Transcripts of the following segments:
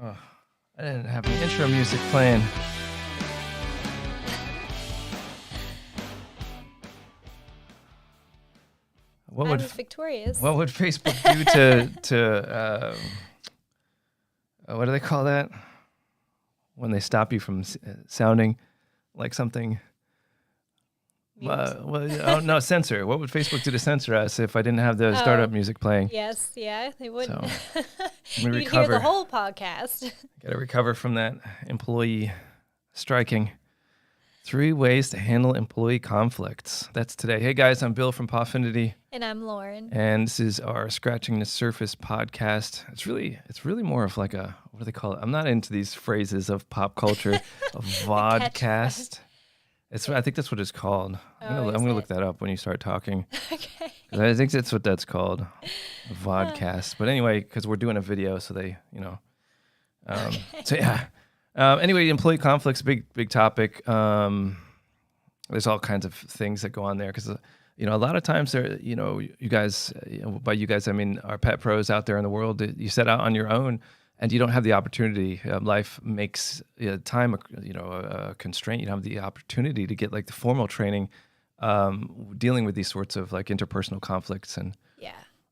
Oh, I didn't have the intro music playing. I was victorious. What would Facebook do to what do they call that? When they stop you from sounding like something? No, censor. What would Facebook do to censor us if I didn't have the startup music playing? Yes, yeah, they wouldn't. So, You'd hear the whole podcast. Got to recover from that employee striking. 3 ways to handle employee conflicts. That's today. Hey guys, I'm Bill from Pawfinity. And I'm Lauren. And this is our Scratching the Surface podcast. It's really more of like a, what do they call it? I'm not into these phrases of pop culture, of vodcast. I think that's what it's called. I'm gonna look that up when you start talking. Okay. I think that's what that's called, a vodcast. But anyway, because we're doing a video, so they, Okay. So yeah. Anyway, employee conflicts, big topic. There's all kinds of things that go on there because, a lot of times there, you guys, by you guys, I mean our pet pros out there in the world, you set out on your own and you don't have the opportunity. Life makes time, a constraint. You don't have the opportunity to get like the formal training, dealing with these sorts of like interpersonal conflicts and.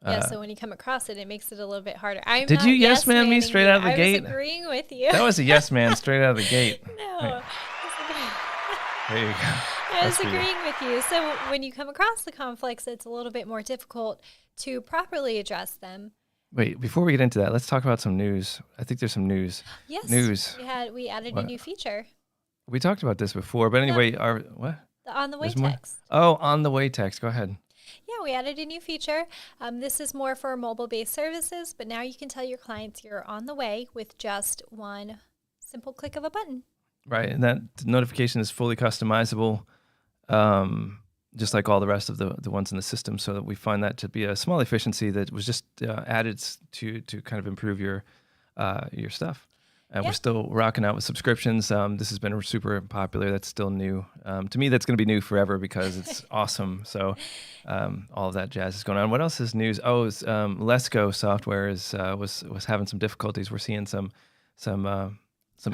Yeah, so when you come across it, it makes it a little bit harder. Did you yes man me straight out of the gate? I was agreeing with you. That was a yes man straight out of the gate. No. There you go. I was agreeing with you. So when you come across the conflicts, it's a little bit more difficult to properly address them. Wait, before we get into that, let's talk about some news. I think there's some news. Yes. News. We added a new feature. We talked about this before, but anyway, what? The on the way text. Oh, on the way text. Go ahead. Yeah, we added a new feature. This is more for mobile-based services, but now you can tell your clients you're on the way with just one simple click of a button. Right, and that notification is fully customizable, just like all the rest of the ones in the system. So that we find that to be a small efficiency that was just added to kind of improve your stuff. And we're still rocking out with subscriptions. This has been super popular. That's still new. To me, that's going to be new forever because it's awesome. So all of that jazz is going on. What else is news? Oh, Let's Go software was having some difficulties. We're seeing some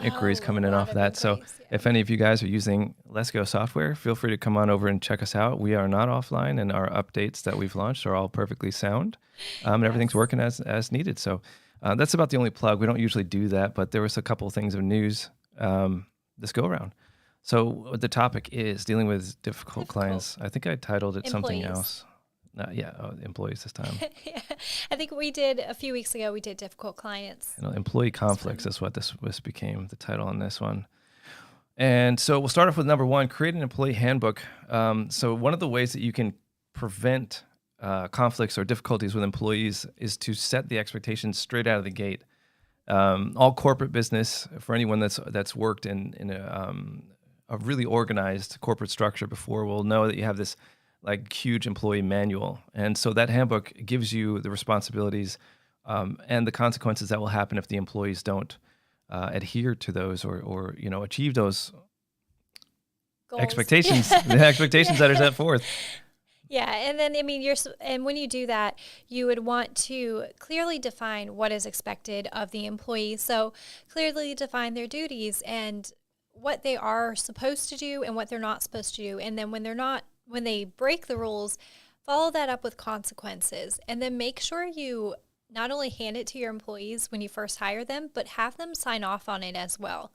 inquiries coming in off that. So if any of you guys are using Let's Go software, feel free to come on over and check us out. We are not offline, and our updates that we've launched are all perfectly sound. And everything's working as needed. So that's about the only plug. We don't usually do that, but there was a couple of things of news this go around. So the topic is dealing with difficult clients. I think I titled it something else. Employees this time. Yeah. I think we did a few weeks ago. We did difficult clients. Employee conflicts is what this became the title on this one. And so we'll start off with number 1: create an employee handbook. So one of the ways that you can prevent conflicts or difficulties with employees is to set the expectations straight out of the gate. All corporate business, for anyone that's worked in a really organized corporate structure before, will know that you have this like huge employee manual, and so that handbook gives you the responsibilities and the consequences that will happen if the employees don't adhere to those or achieve those goals. Expectations, the expectations that are set forth. Yeah, and then and when you do that, you would want to clearly define what is expected of the employee. So clearly define their duties and what they are supposed to do and what they're not supposed to do. And then when they break the rules, follow that up with consequences. And then make sure you not only hand it to your employees when you first hire them, but have them sign off on it as well.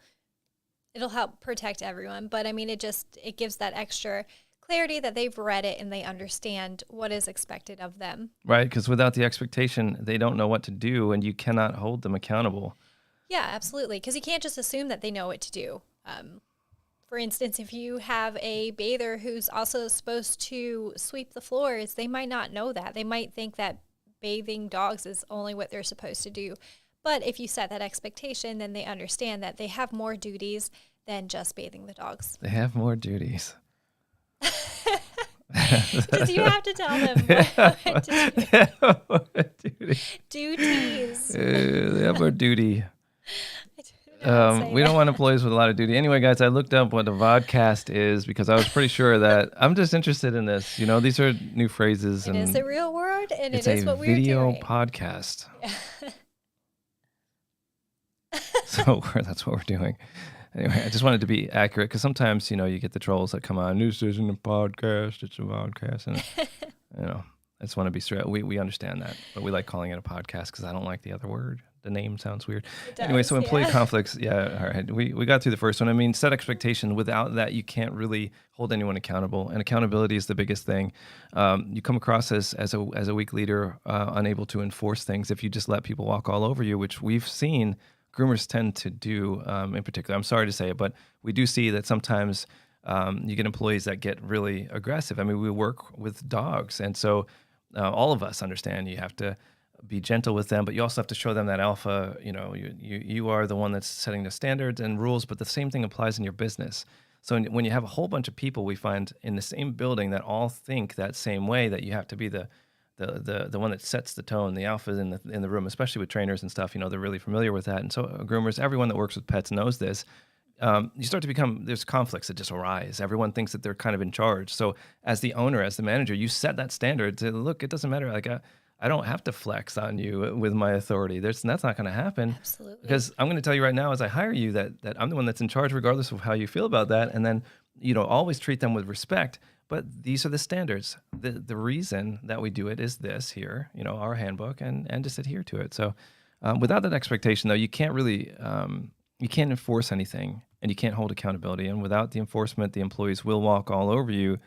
It'll help protect everyone. But it gives that extra clarity that they've read it and they understand what is expected of them. Right, because without the expectation, they don't know what to do, and you cannot hold them accountable. Yeah, absolutely, because you can't just assume that they know what to do. For instance, if you have a bather who's also supposed to sweep the floors, they might not know that. They might think that bathing dogs is only what they're supposed to do. But if you set that expectation, then they understand that they have more duties than just bathing the dogs. They have more duties. Because you have to tell them what to do. Duties. They have more duty. We don't want employees with a lot of duty. Anyway, guys, I looked up what a vodcast is because I was pretty sure that I'm just interested in this. These are new phrases. It is a real word, and it is what we're doing. It's a video podcast. Yeah. So that's what we're doing. Anyway, I just wanted to be accurate because sometimes, you get the trolls that come on, this isn't a podcast, it's a podcast. And, I just want to be straight. We understand that, but we like calling it a podcast because I don't like the other word. The name sounds weird. Anyway, so employee conflicts. Yeah, all right. We got through the first one. I mean, set expectation. Without that, you can't really hold anyone accountable. And accountability is the biggest thing. You come across as a weak leader, unable to enforce things if you just let people walk all over you, which we've seen groomers tend to do in particular. I'm sorry to say it, but we do see that sometimes you get employees that get really aggressive. I mean, we work with dogs, and so all of us understand you have to be gentle with them, but you also have to show them that alpha, you are the one that's setting the standards and rules, but the same thing applies in your business. So when you have a whole bunch of people, we find in the same building that all think that same way, that you have to be the one that sets the tone, the alpha in the room, especially with trainers and stuff, they're really familiar with that. And so groomers, everyone that works with pets knows this. You start to become, there's conflicts that just arise. Everyone thinks that they're kind of in charge. So as the owner, as the manager, you set that standard to look, it doesn't matter. Like I don't have to flex on you with my authority. That's not going to happen. Absolutely. Because I'm going to tell you right now, as I hire you, that I'm the one that's in charge, regardless of how you feel about that. And then, always treat them with respect. But these are the standards. The reason that we do it is this here, our handbook, and just adhere to it. So without that expectation, though, you can't really, you can't enforce anything, and you can't hold accountability. And without the enforcement, the employees will walk all over you.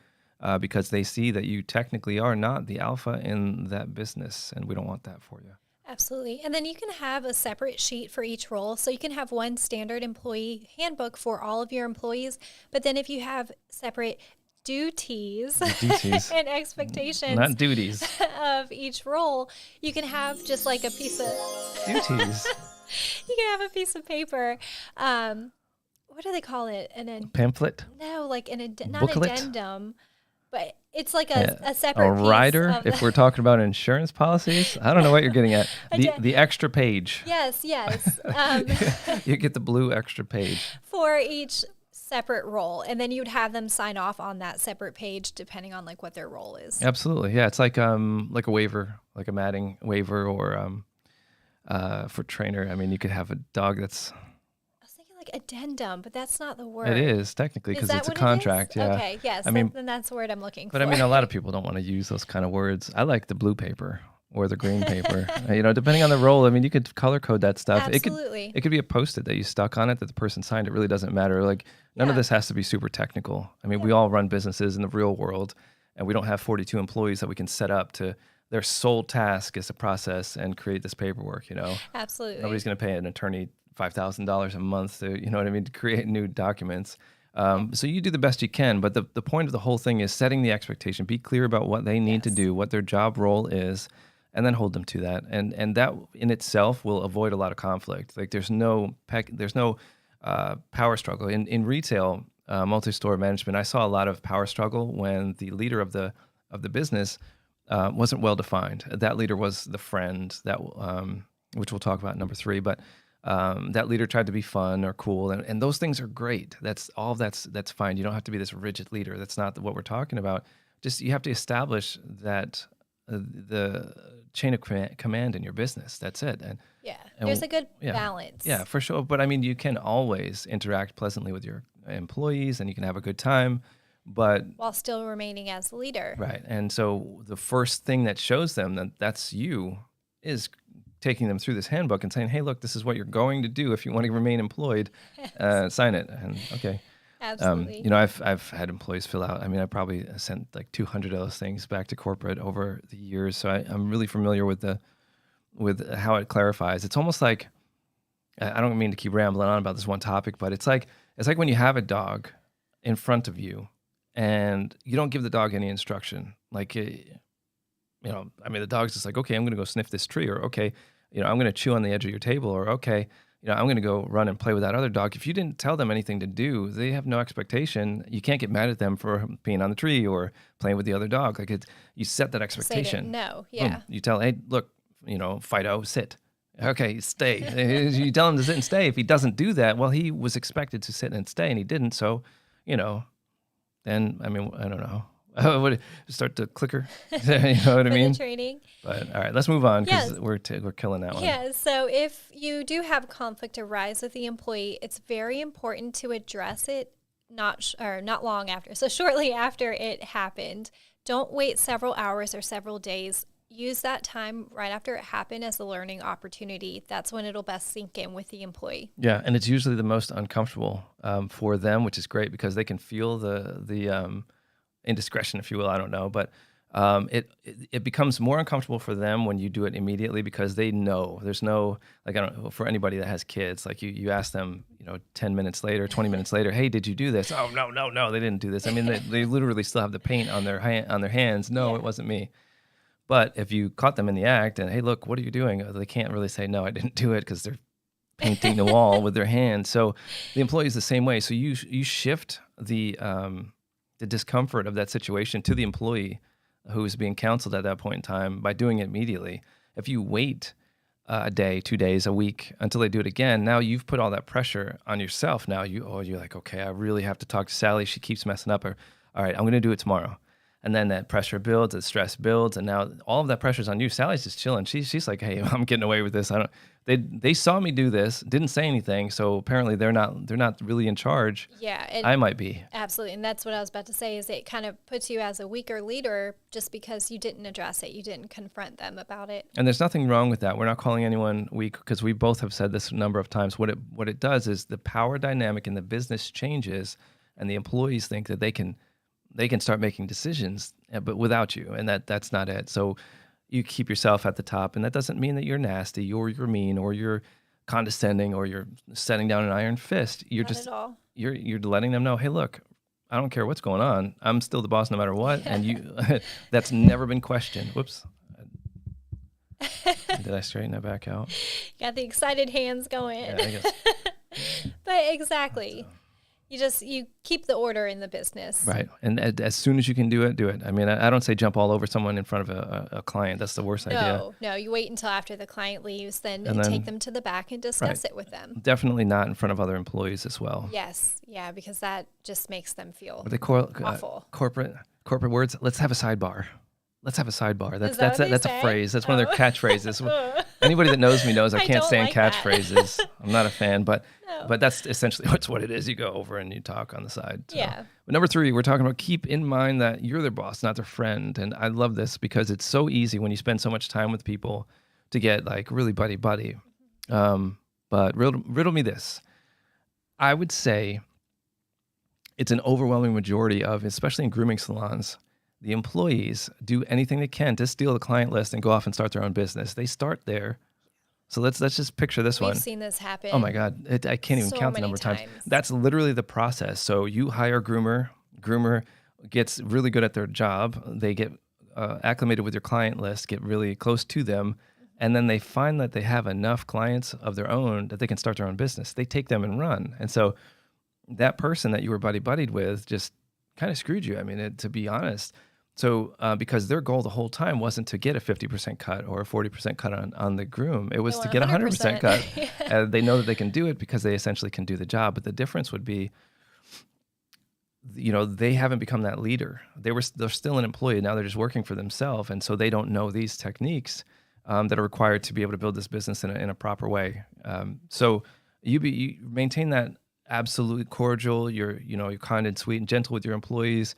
Because they see that you technically are not the alpha in that business, and we don't want that for you. Absolutely. And then you can have a separate sheet for each role. So you can have one standard employee handbook for all of your employees, but then if you have separate duties and expectations, not duties, of each role, you can have just like a piece of duties. You can have a piece of paper. What do they call it? Pamphlet? No, like not booklet? Addendum. But it's like a separate a rider, piece of if we're talking about insurance policies. I don't know what you're getting at. The extra page. Yes. You get the blue extra page. For each separate role. And then you'd have them sign off on that separate page depending on like what their role is. Absolutely. Yeah. It's like a waiver, like a matting waiver, or for trainer. I mean, you could have a dog that's... addendum, but that's not the word. It is technically, because it's a contract. Yeah. Okay. Yes. I mean, then that's the word I'm looking for. But I mean, a lot of people don't want to use those kind of words. I like the blue paper or the green paper. Depending on the role. I mean, you could color code that stuff. Absolutely. It could be a Post-it that you stuck on it that the person signed. It really doesn't matter. Like none of this has to be super technical. I mean, we all run businesses in the real world, and we don't have 42 employees that we can set up to. Their sole task is to process and create this paperwork. Absolutely. Nobody's going to pay an attorney $5,000 a month to create new documents. So you do the best you can, but the point of the whole thing is setting the expectation, be clear about what they need to do, what their job role is, and then hold them to that. And that in itself will avoid a lot of conflict. Like there's no power struggle. In retail, multi-store management, I saw a lot of power struggle when the leader of the business wasn't well defined. That leader was the friend, that which we'll talk about in number 3, but that leader tried to be fun or cool, and those things are great. That's fine. You don't have to be this rigid leader. That's not what we're talking about. Just you have to establish that the chain of command in your business. That's it. And there's a good balance. Yeah, for sure. But I mean, you can always interact pleasantly with your employees, and you can have a good time, but while still remaining as the leader. Right. And so the first thing that shows them that that's you is taking them through this handbook and saying, hey, look, this is what you're going to do if you want to remain employed. Sign it. And okay. Absolutely. I've had employees fill out. I mean, I probably sent like 200 of those things back to corporate over the years. So I'm really familiar with how it clarifies. It's almost like, I don't mean to keep rambling on about this one topic, but it's like when you have a dog in front of you and you don't give the dog any instruction. Like, the dog's just like, okay, I'm going to go sniff this tree, or okay, I'm going to chew on the edge of your table, or okay, I'm going to go run and play with that other dog. If you didn't tell them anything to do, they have no expectation. You can't get mad at them for peeing on the tree or playing with the other dog. Like you set that expectation. No, yeah. Boom. You tell, hey, look, Fido, sit. Okay, stay. You tell him to sit and stay. If he doesn't do that, well, he was expected to sit and stay, and he didn't. So, then, I mean, I don't know. What, start to clicker? You know what I for the mean? training. But all right, let's move on Yes. because we're killing that one. Yeah, so if you do have conflict arise with the employee, it's very important to address it not long after. So shortly after it happened. Don't wait several hours or several days. Use that time right after it happened as a learning opportunity. That's when it'll best sink in with the employee. Yeah, and it's usually the most uncomfortable for them, which is great because they can feel the indiscretion, if you will. I don't know, but it becomes more uncomfortable for them when you do it immediately because they know there's no, like, I don't know, for anybody that has kids, like you ask them, 10 minutes later, 20 minutes later, hey, did you do this? Oh, no, they didn't do this. I mean, they literally still have the paint on their hands. No, Yeah. it wasn't me. But if you caught them in the act and, hey, look, what are you doing? They can't really say, no, I didn't do it because they're painting the wall with their hands. So the employee is the same way. So you shift the discomfort of that situation to the employee who is being counseled at that point in time by doing it immediately. If you wait a day, 2 days, a week until they do it again, now you've put all that pressure on yourself. Now you're like, okay, I really have to talk to Sally. She keeps messing up. Or, all right, I'm going to do it tomorrow. And then that pressure builds, the stress builds, and now all of that pressure's on you. Sally's just chilling. She's like, hey, I'm getting away with this. They saw me do this, didn't say anything, so apparently they're not really in charge. Yeah, I might be. absolutely. And that's what I was about to say is it kind of puts you as a weaker leader just because you didn't address it. You didn't confront them about it. And there's nothing wrong with that. We're not calling anyone weak because we both have said this a number of times. What it does is the power dynamic in the business changes, and the employees think that they can start making decisions, but without you, and that's not it. So you keep yourself at the top, and that doesn't mean that you're nasty or you're mean or you're condescending or you're setting down an iron fist. You're Not just at all. you're letting them know, hey, look, I don't care what's going on. I'm still the boss no matter what, and you that's never been questioned. Whoops. Did I straighten that back out? Got the excited hands going. Yeah, I guess. But exactly. You keep the order in the business. Right. And as soon as you can do it. I mean, I don't say jump all over someone in front of a client. That's the worst idea. No, you wait until after the client leaves, then And then- take them to the back and discuss Right. it with them. Definitely not in front of other employees as well. Yes. Yeah, because that just makes them feel What they awful. corporate words. Let's have a sidebar. Let's have a sidebar. Is that what they That's say? a phrase. That's one of their Oh. catchphrases. Anybody that knows me knows I I can't don't stand like that. catchphrases. I'm not a fan, but No. that's essentially what it is. You go over and you talk on the side. So. Yeah. But number 3, we're talking about keep in mind that you're their boss, not their friend. And I love this because it's so easy when you spend so much time with people to get like really buddy. But riddle me this. I would say it's an overwhelming majority of, especially in grooming salons, the employees do anything they can to steal the client list and go off and start their own business. They start there. So let's just picture this We've one. seen this happen. Oh my God, I can't even so count the many number of times. times. That's literally the process. So you hire a groomer gets really good at their job. They get acclimated with your client list, get really close to them, and then they find that they have enough clients of their own that they can start their own business. They take them and run. And so that person that you were buddied with just kind of screwed you. I mean, to be honest. So because their goal the whole time wasn't to get a 50% cut or a 40% cut on the groom. It was They to want get a 100% 100%. cut. Yeah. They know that they can do it because they essentially can do the job. But the difference would be, they haven't become that leader. They're still an employee. Now they're just working for themselves. And so they don't know these techniques that are required to be able to build this business in a proper way. So you maintain that absolute cordial, you're kind and sweet and gentle with your employees.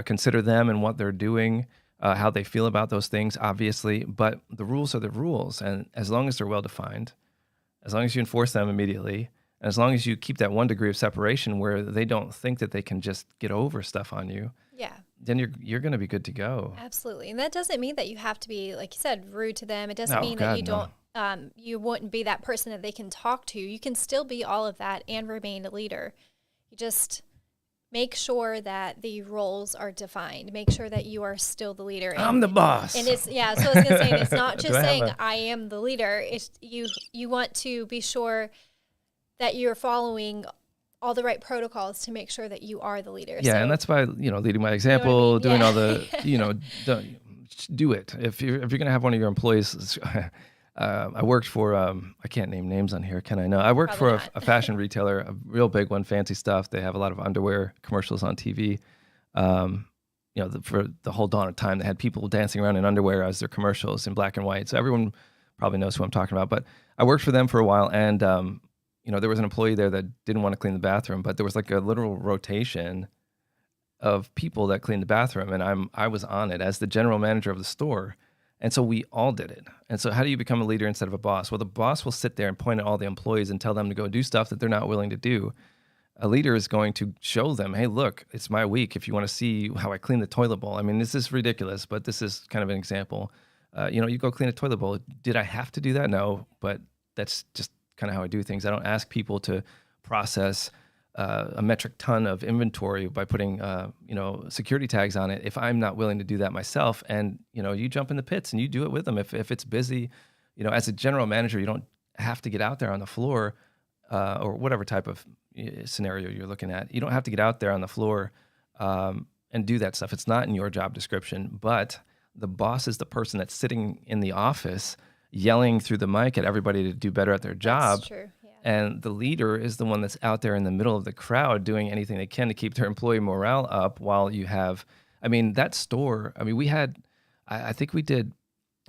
Consider them and what they're doing, how they feel about those things, obviously. But the rules are the rules. And as long as they're well-defined, as long as you enforce them immediately, and as long as you keep that 1 degree of separation where they don't think that they can just get over stuff on you, Yeah. then you're going to be good to go. Absolutely. And that doesn't mean that you have to be, like you said, rude to them. It doesn't No, mean God, that you no. don't, you wouldn't be that person that they can talk to. You can still be all of that and remain a leader. You just make sure that the roles are defined. Make sure that you are still the leader. I'm the boss. And so I was going to say, it's not Do just I have saying a- I am the leader. It's you want to be sure that you're following all the right protocols to make sure that you are the leader. Yeah, So- and that's by leading by example, mean? doing Yeah. all the do it. If you're gonna have one of your employees, I worked for I can't name names on here, can I? No, I worked Probably for not. a fashion retailer, a real big one, fancy stuff. They have a lot of underwear commercials on TV. for the whole dawn of time. They had people dancing around in underwear as their commercials in black and white. So everyone probably knows who I'm talking about. But I worked for them for a while, and there was an employee there that didn't want to clean the bathroom, but there was like a literal rotation of people that cleaned the bathroom, and I was on it as the general manager of the store. And so we all did it. And so how do you become a leader instead of a boss? Well, the boss will sit there and point at all the employees and tell them to go do stuff that they're not willing to do. A leader is going to show them, hey, look, it's my week. If you want to see how I clean the toilet bowl. I mean, this is ridiculous, but this is kind of an example. You go clean a toilet bowl. Did I have to do that? No, but that's just kind of how I do things. I don't ask people to process a metric ton of inventory by putting, security tags on it if I'm not willing to do that myself. And, you jump in the pits and you do it with them. If it's busy, as a general manager, you don't have to get out there on the floor or whatever type of scenario you're looking at. You don't have to get out there on the floor and do that stuff. It's not in your job description, but the boss is the person that's sitting in the office yelling through the mic at everybody to do better at their job. That's true. Yeah. And the leader is the one that's out there in the middle of the crowd doing anything they can to keep their employee morale up while you have, that store, we had, I think we did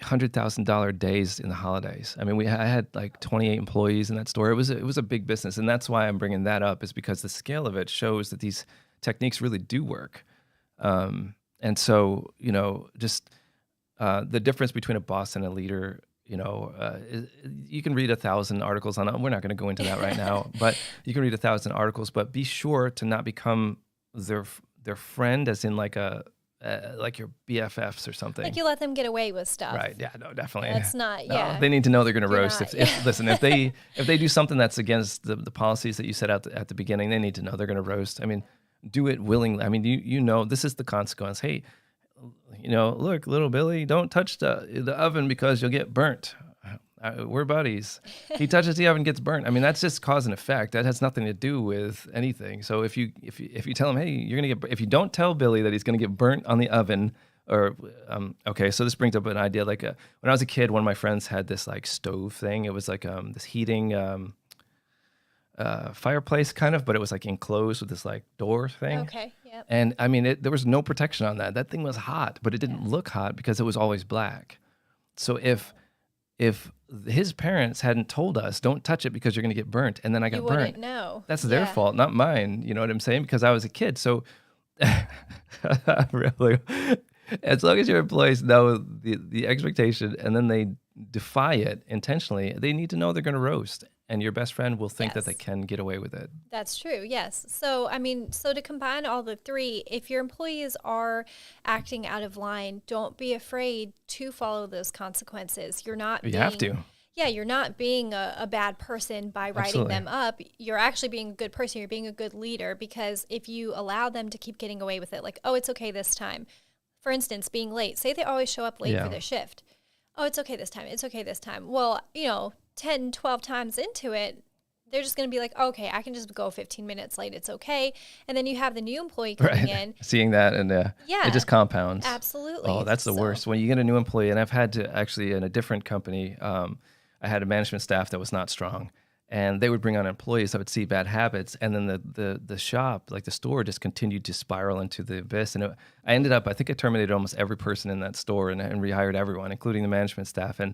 $100,000 days in the holidays. I had like 28 employees in that store. It was a big business. And that's why I'm bringing that up, is because the scale of it shows that these techniques really do work. And so, just the difference between a boss and a leader, you can read 1,000 articles on it. We're not going to go into that right now, but you can read 1,000 articles, but be sure to not become their friend, as in like your BFFs or something. Like you let them get away with stuff. Right. Yeah, no, definitely. That's not, no, yeah. They need to know they're going to You're roast. not, If they do something that's against the policies that you set out at the beginning, they need to know they're going to roast. Do it willingly. This is the consequence. Hey, look, little Billy, don't touch the oven because you'll get burnt. We're buddies. He touches the oven, gets burnt. That's just cause and effect. That has nothing to do with anything. So if you tell him, hey, you're gonna get, if you don't tell Billy that he's gonna get burnt on the oven, or okay, so this brings up an idea. Like when I was a kid, one of my friends had this like stove thing. It was like this heating fireplace kind of, but it was like enclosed with this like door thing. Okay. Yep. And there was no protection on that. That thing was hot, but it didn't look hot because it was always black. So if his parents hadn't told us, don't touch it because you're going to get burnt, and then I got burnt, wouldn't know. That's their fault, not mine. You know what I'm saying? Because I was a kid. So really, as long as your employees know the expectation and then they defy it intentionally, they need to know they're going to roast. And your best friend will think that they can get away with it. That's true, yes. So, so to combine all the three, if your employees are acting out of line, don't be afraid to follow those consequences. You have to. Yeah, you're not being a bad person by writing them up. You're actually being a good person. You're being a good leader, because if you allow them to keep getting away with it, like, oh, it's okay this time. For instance, being late. Say they always show up late for their shift. Oh, it's okay this time. It's okay this time. Well, 10, 12 times into it, they're just going to be like, okay, I can just go 15 minutes late. It's okay. And then you have the new employee coming in. Seeing that, and it just compounds. Absolutely. Oh, that's the worst. When you get a new employee, and I've had to actually, in a different company, I had a management staff that was not strong. And they would bring on employees that would see bad habits. And then the shop, like the store, just continued to spiral into the abyss. And I think I terminated almost every person in that store and rehired everyone, including the management staff. And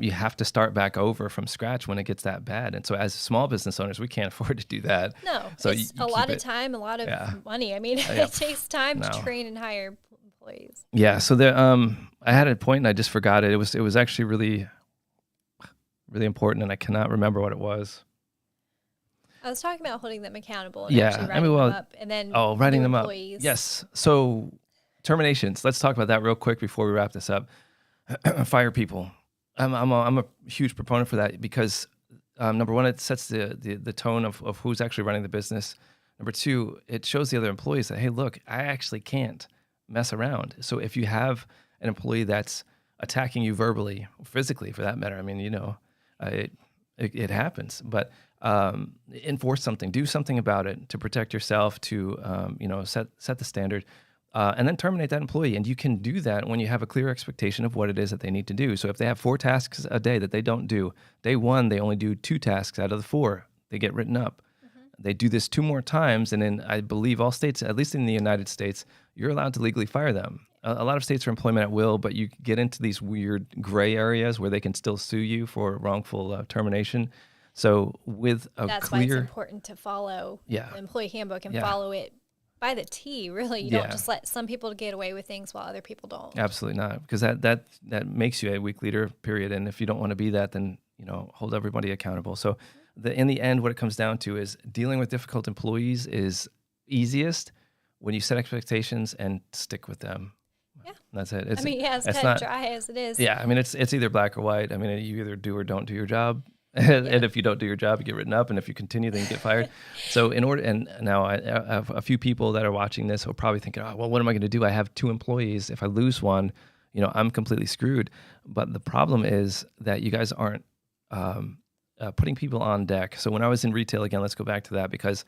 you have to start back over from scratch when it gets that bad. And so as small business owners, we can't afford to do that. No, so it's a lot of time, a lot of money. It takes time to train and hire employees. Yeah. So I had a point and I just forgot it. It was actually really, really important, and I cannot remember what it was. I was talking about holding them accountable and actually writing them up, and then writing them employees. Up. Yes. So terminations. Let's talk about that real quick before we wrap this up. Fire people. I'm a huge proponent for that because number one, it sets the tone of who's actually running the business. Number two, it shows the other employees that, hey, look, I actually can't mess around. So if you have an employee that's attacking you verbally, physically for that matter, it happens. But enforce something, do something about it to protect yourself, to set the standard. And then terminate that employee. And you can do that when you have a clear expectation of what it is that they need to do. So if they have 4 tasks a day that they don't do, day 1, they only do 2 tasks out of the 4. They get written up. they do this 2 more times, and in, I believe, all states, at least in the United States, you're allowed to legally fire them. A lot of states are employment at will, but you get into these weird gray areas where they can still sue you for wrongful termination. So with a That's why it's clear, important to follow yeah, the employee handbook and yeah, follow it by the T, really. You don't just let some people get away with things while other people don't. absolutely not, because that makes you a weak leader, period. And if you don't want to be that, then hold everybody accountable. So in the end, what it comes down to is dealing with difficult employees is easiest when you set expectations and stick with them. Yeah. That's it. It's kind of dry as it is. Yeah, I mean, it's either black or white. I mean, you either do or don't do your job. And if you don't do your job, you get written up. And if you continue, then you get fired. So and now I have a few people that are watching this who are probably thinking, oh, well, what am I going to do? I have 2 employees. If I lose one, I'm completely screwed. But the problem is that you guys aren't putting people on deck. So when I was in retail, again, let's go back to that, because,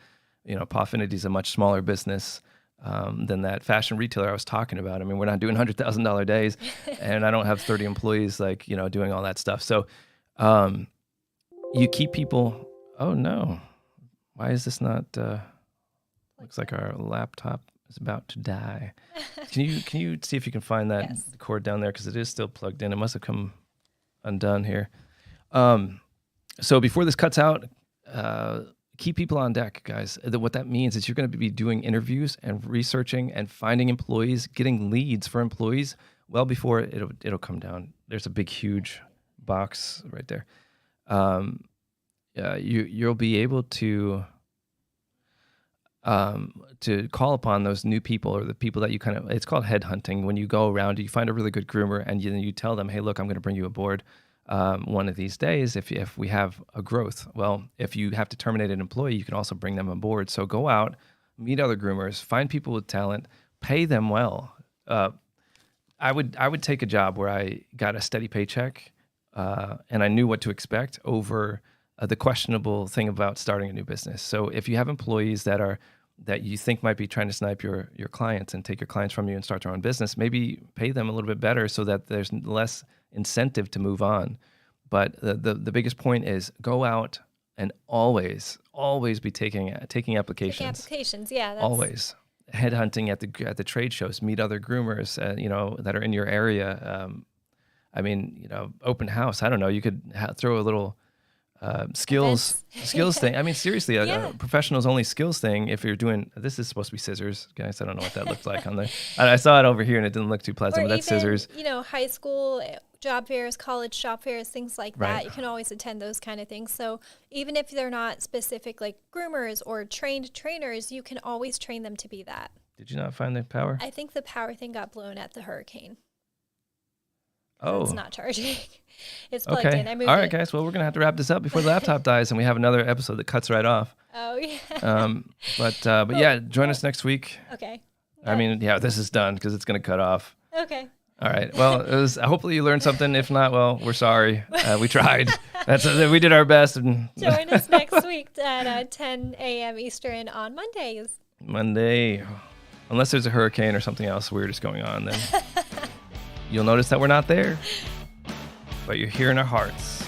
Pawfinity is a much smaller business than that fashion retailer I was talking about. I mean, we're not doing $100,000 days, and I don't have 30 employees, doing all that stuff. So you keep people. Oh no, why is this not? Looks like our laptop is about to die. Can you see if you can find that cord down there, because it is still plugged in. It must have come undone here. So before this cuts out, keep people on deck, guys. What that means is you're going to be doing interviews and researching and finding employees, getting leads for employees well before it'll come down. There's a big, huge box right there. You'll be able to call upon those new people, or the people that you it's called headhunting. When you go around, you find a really good groomer, and you tell them, hey, look, I'm going to bring you aboard one of these days if we have a growth. Well, if you have to terminate an employee, you can also bring them aboard. So go out, meet other groomers, find people with talent, pay them well. I would take a job where I got a steady paycheck, and I knew what to expect, over the questionable thing about starting a new business. So if you have employees that you think might be trying to snipe your clients and take your clients from you and start their own business, maybe pay them a little bit better so that there's less incentive to move on. But the biggest point is go out and always be taking applications. Taking applications, yeah. Always headhunting at the trade shows, meet other groomers, that are in your area. Open house. I don't know. You could throw a little skills thing. I mean, seriously, a professional's only skills thing. If you're doing, this is supposed to be scissors, guys. I don't know what that looked like on there. I saw it over here and it didn't look too pleasant, but that's scissors. High school job fairs, college job fairs, things like that. You can always attend those kind of things. So even if they're not specific like groomers or trained trainers, you can always train them to be that. Did you not find the power? I think the power thing got blown at the hurricane. Oh. It's not charging. It's plugged in. I moved All right, it. guys. Well, we're going to have to wrap this up before the laptop dies, and we have another episode that cuts right off. Oh, yeah. But yeah, join us next week. Okay. I mean, this is done because it's going to cut off. Okay. All right. Well, hopefully you learned something. If not, well, we're sorry. We tried. We did our best. And join us next week at 10 a.m. Eastern on Mondays. Monday. Unless there's a hurricane or something else weird is going on, then you'll notice that we're not there. But you're here in our hearts.